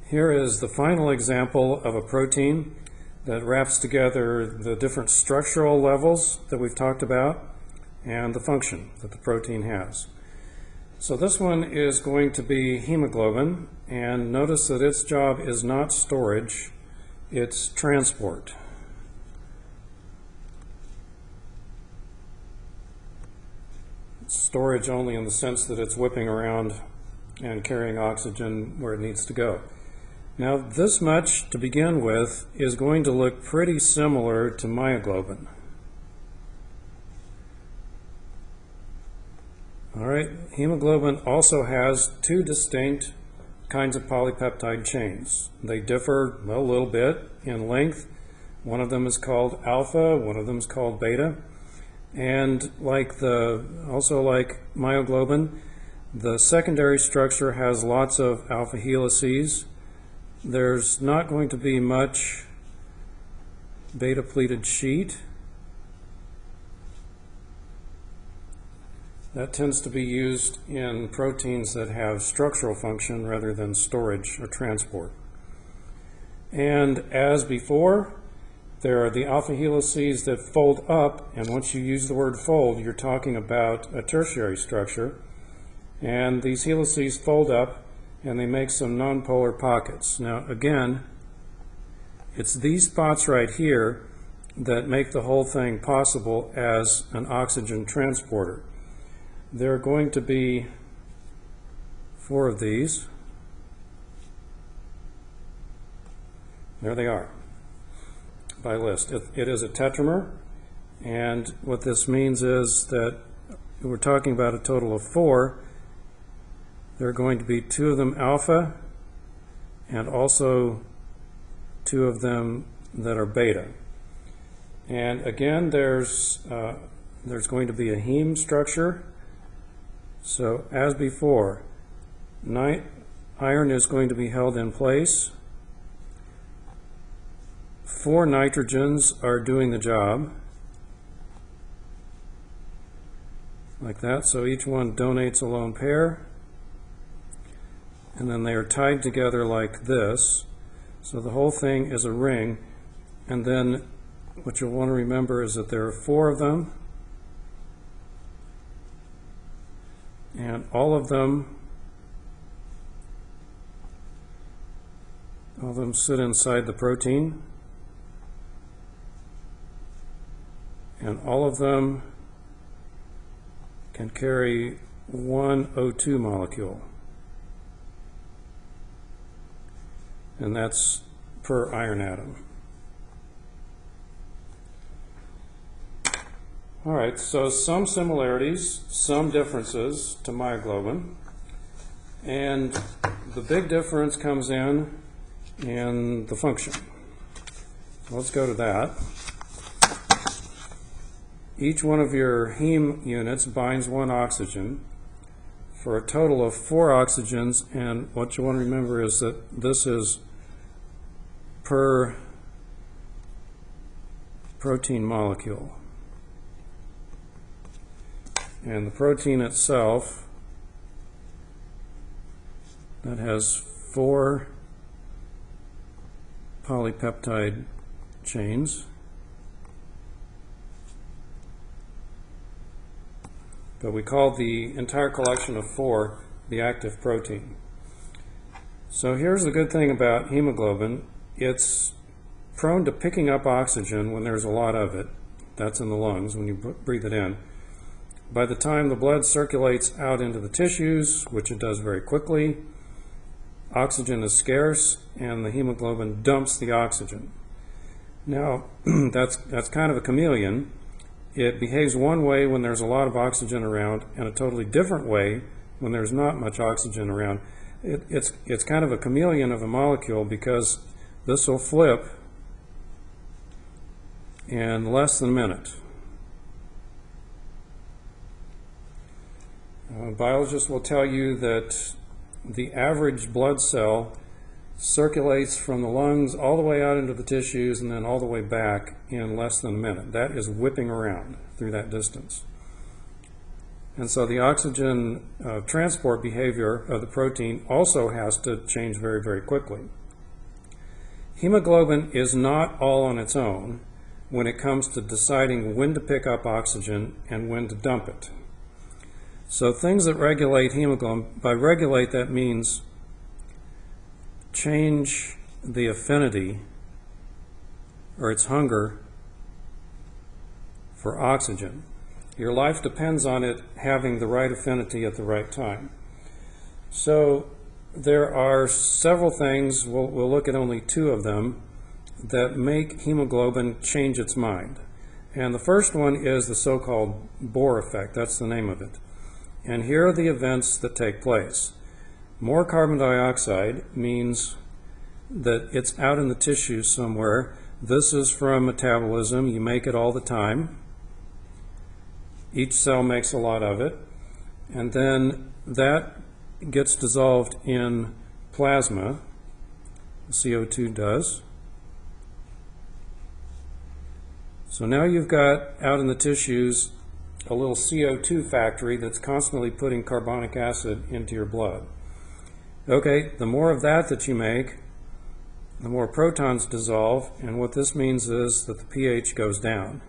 Here is the final example of a protein that wraps together the different structural levels that we've talked about and the function that the protein has. So this one is going to be hemoglobin, and notice that its job is not storage, it's transport. It's storage only in the sense that it's whipping around and carrying oxygen where it needs to go. Now this much to begin with is going to look pretty similar to myoglobin. Alright, hemoglobin also has two distinct kinds of polypeptide chains. They differ a little bit in length. One of them is called alpha, one of them is called beta. And also like myoglobin, the secondary structure has lots of alpha helices. There's not going to be much beta pleated sheet. That tends to be used in proteins that have structural function rather than storage or transport. And as before, there are the alpha helices that fold up, and once you use the word fold, you're talking about a tertiary structure. And these helices fold up and they make some nonpolar pockets. Now again, it's these spots right here that make the whole thing possible as an oxygen transporter. There are going to be 4 of these. There they are by list. It is a tetramer, and what this means is that we're talking about a total of 4. There are going to be 2 of them alpha and also 2 of them that are beta. And again, there's going to be a heme structure. So as before, iron is going to be held in place. 4 nitrogens are doing the job, like that. So each one donates a lone pair, and then they are tied together like this. So the whole thing is a ring, and then what you'll want to remember is that there are 4 of them. And all of them sit inside the protein, and all of them can carry one O2 molecule, and that's per iron atom. Alright, so some similarities, some differences to myoglobin, and the big difference comes in the function. So let's go to that. Each one of your heme units binds 1 oxygen for a total of 4 oxygens, and what you want to remember is that this is per protein molecule. And the protein itself, that has 4 polypeptide chains. But we call the entire collection of 4 the active protein. So here's the good thing about hemoglobin. It's prone to picking up oxygen when there's a lot of it. That's in the lungs when you breathe it in. By the time the blood circulates out into the tissues, which it does very quickly, oxygen is scarce and the hemoglobin dumps the oxygen. Now, that's kind of a chameleon. It behaves one way when there's a lot of oxygen around and a totally different way when there's not much oxygen around. It's kind of a chameleon of a molecule because this will flip in less than a minute. Biologists will tell you that the average blood cell circulates from the lungs all the way out into the tissues and then all the way back in less than a minute. That is whipping around through that distance. And so the oxygen transport behavior of the protein also has to change very, very quickly. Hemoglobin is not all on its own when it comes to deciding when to pick up oxygen and when to dump it. So things that regulate hemoglobin, by regulate that means change the affinity or its hunger for oxygen. Your life depends on it having the right affinity at the right time. So there are several things, we'll look at only two of them, that make hemoglobin change its mind. And the first one is the so-called Bohr effect. That's the name of it. And here are the events that take place. More carbon dioxide means that it's out in the tissue somewhere. This is from metabolism. You make it all the time. Each cell makes a lot of it. And then that gets dissolved in plasma. CO2 does. So now you've got out in the tissues a little CO2 factory that's constantly putting carbonic acid into your blood. Okay, the more of that you make, the more protons dissolve, and what this means is that the pH goes down.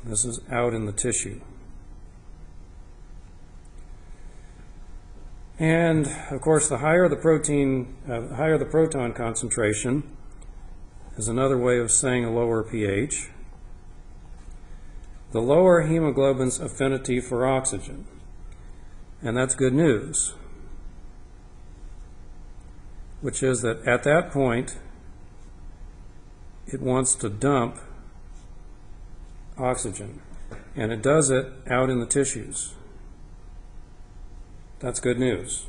This is out in the tissue. And of course, the higher the proton concentration is another way of saying a lower pH. The lower hemoglobin's affinity for oxygen. And that's good news, which is that at that point, it wants to dump oxygen, and it does it out in the tissues. That's good news.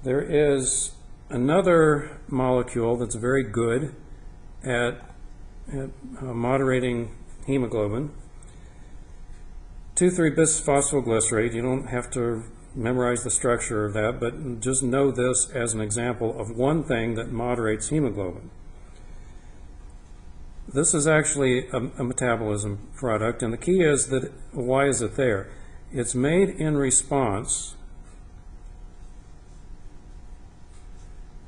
There is another molecule that's very good at moderating hemoglobin. 2,3-bisphosphoglycerate. You don't have to memorize the structure of that, but just know this as an example of one thing that moderates hemoglobin. This is actually a metabolism product, and the key is that, why is it there? It's made in response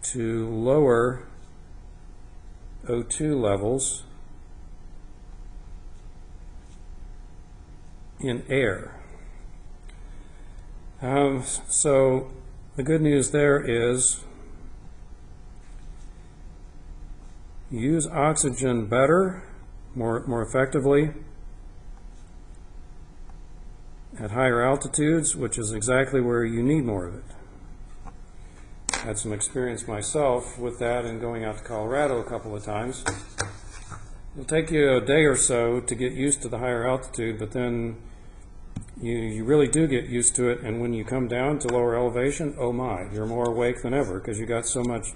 to lower O2 levels in air. So the good news there is use oxygen better, more effectively at higher altitudes, which is exactly where you need more of it. I had some experience myself with that in going out to Colorado a couple of times. It'll take you a day or so to get used to the higher altitude, but then you really do get used to it, and when you come down to lower elevation, oh my, you're more awake than ever because you got so much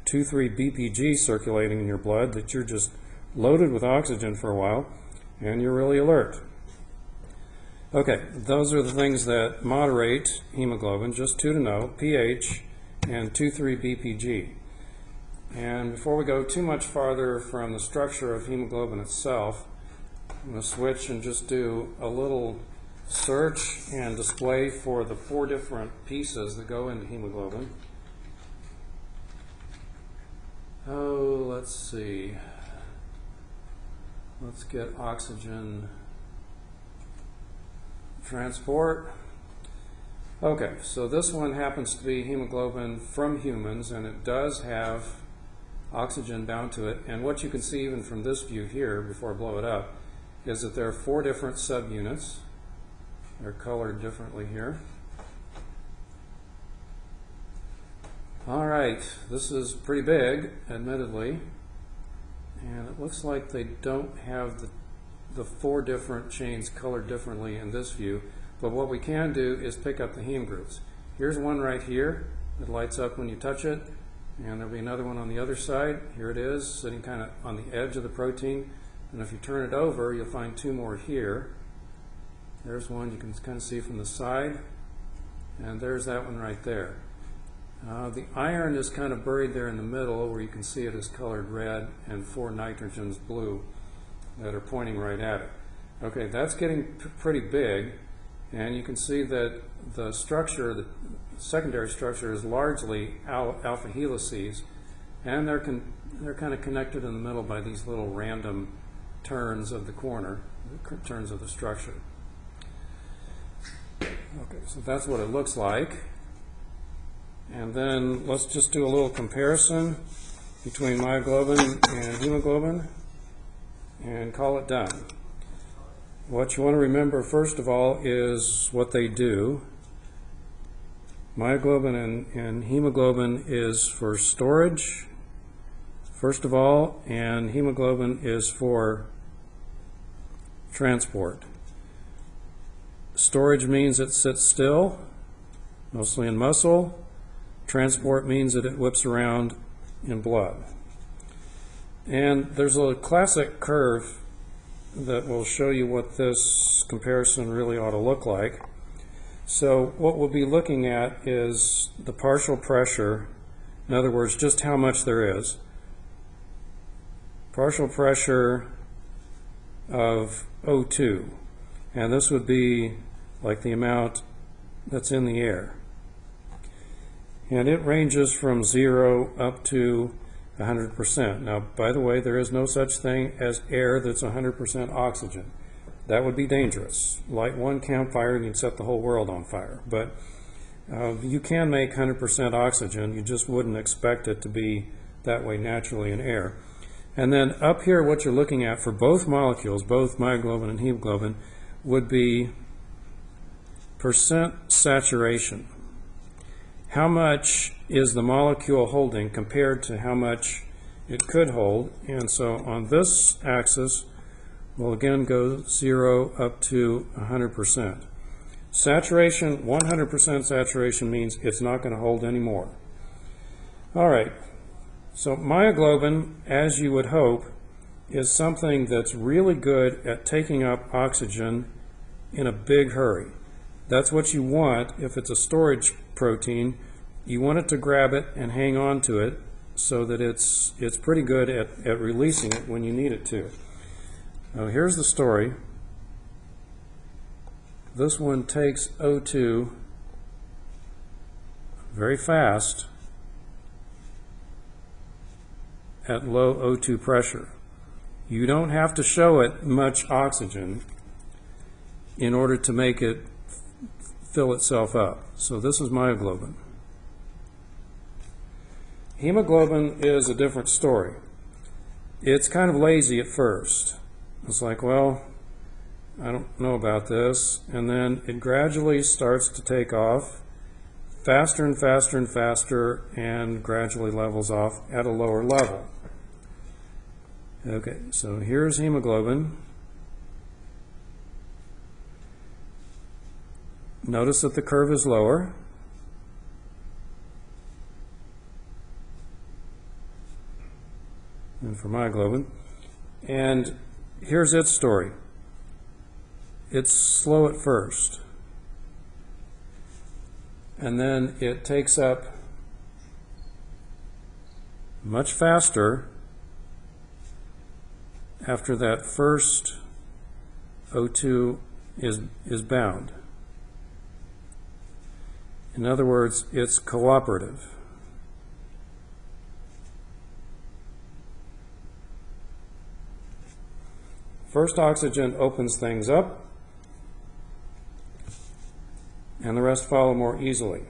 2,3 BPG circulating in your blood that you're just loaded with oxygen for a while, and you're really alert. Okay, those are the things that moderate hemoglobin, just two to know, pH and 2,3 BPG. And before we go too much farther from the structure of hemoglobin itself, I'm going to switch and just do a little search and display for the 4 different pieces that go into hemoglobin. Oh, let's see. Let's get oxygen transport. Okay, so this one happens to be hemoglobin from humans, and it does have oxygen bound to it. And what you can see even from this view here, before I blow it up, is that there are 4 different subunits. They're colored differently here. All right, this is pretty big, admittedly, and it looks like they don't have the 4 different chains colored differently in this view, but what we can do is pick up the heme groups. Here's one right here that lights up when you touch it, and there'll be another one on the other side. Here it is, sitting kind of on the edge of the protein, and if you turn it over, you'll find 2 more here. There's one you can kind of see from the side, and there's that one right there. The iron is kind of buried there in the middle, where you can see it is colored red and 4 nitrogens blue that are pointing right at it. Okay, that's getting pretty big, and you can see that the structure, the secondary structure, is largely alpha helices, and they're kind of connected in the middle by these little random turns of the corner, turns of the structure. Okay, so that's what it looks like. And then let's just do a little comparison between myoglobin and hemoglobin and call it done. What you want to remember first of all is what they do. Myoglobin and hemoglobin is for storage, first of all, and hemoglobin is for transport. Storage means it sits still, mostly in muscle. Transport means that it whips around in blood. And there's a classic curve that will show you what this comparison really ought to look like. So what we'll be looking at is the partial pressure, in other words, just how much there is. Partial pressure of O2, and this would be like the amount that's in the air. And it ranges from 0 up to 100%. Now, by the way, there is no such thing as air that's 100% oxygen. That would be dangerous. Light one campfire and you'd set the whole world on fire. But you can make 100% oxygen. You just wouldn't expect it to be that way naturally in air. And then up here, what you're looking at for both molecules, both myoglobin and hemoglobin, would be percent saturation. How much is the molecule holding compared to how much it could hold? And so on this axis, we'll again go 0 up to 100%. Saturation, 100% saturation means it's not going to hold any more. All right, so myoglobin, as you would hope, is something that's really good at taking up oxygen in a big hurry. That's what you want if it's a storage protein. You want it to grab it and hang on to it so that it's pretty good at releasing it when you need it to. Now here's the story. This one takes O2 very fast at low O2 pressure. You don't have to show it much oxygen in order to make it fill itself up. So this is myoglobin. Hemoglobin is a different story. It's kind of lazy at first. It's like, well, I don't know about this. And then it gradually starts to take off faster and faster and faster and gradually levels off at a lower level. Okay, so here's hemoglobin. Notice that the curve is lower. And for myoglobin. And here's its story. It's slow at first. And then it takes up much faster after that first O2 is bound. In other words, it's cooperative. First oxygen opens things up, and the rest follow more easily.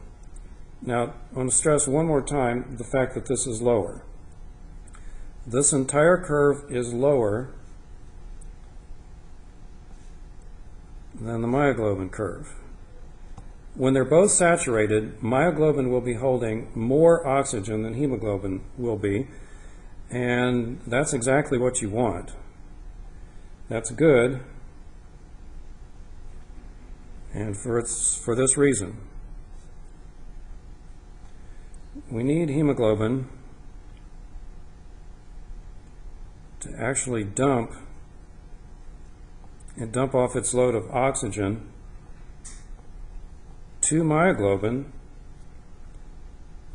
Now, I want to stress one more time the fact that this is lower. This entire curve is lower than the myoglobin curve. When they're both saturated, myoglobin will be holding more oxygen than hemoglobin will be, and that's exactly what you want. That's good, and for this reason. We need hemoglobin to actually dump off its load of oxygen to myoglobin,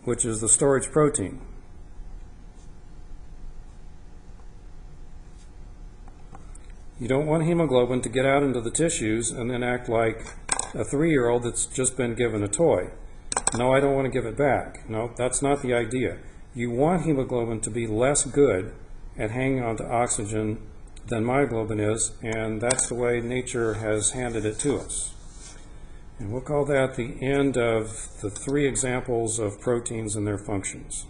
which is the storage protein. You don't want hemoglobin to get out into the tissues and then act like a 3-year-old that's just been given a toy. No, I don't want to give it back. No, that's not the idea. You want hemoglobin to be less good at hanging on to oxygen than myoglobin is, and that's the way nature has handed it to us. And we'll call that the end of the 3 examples of proteins and their functions.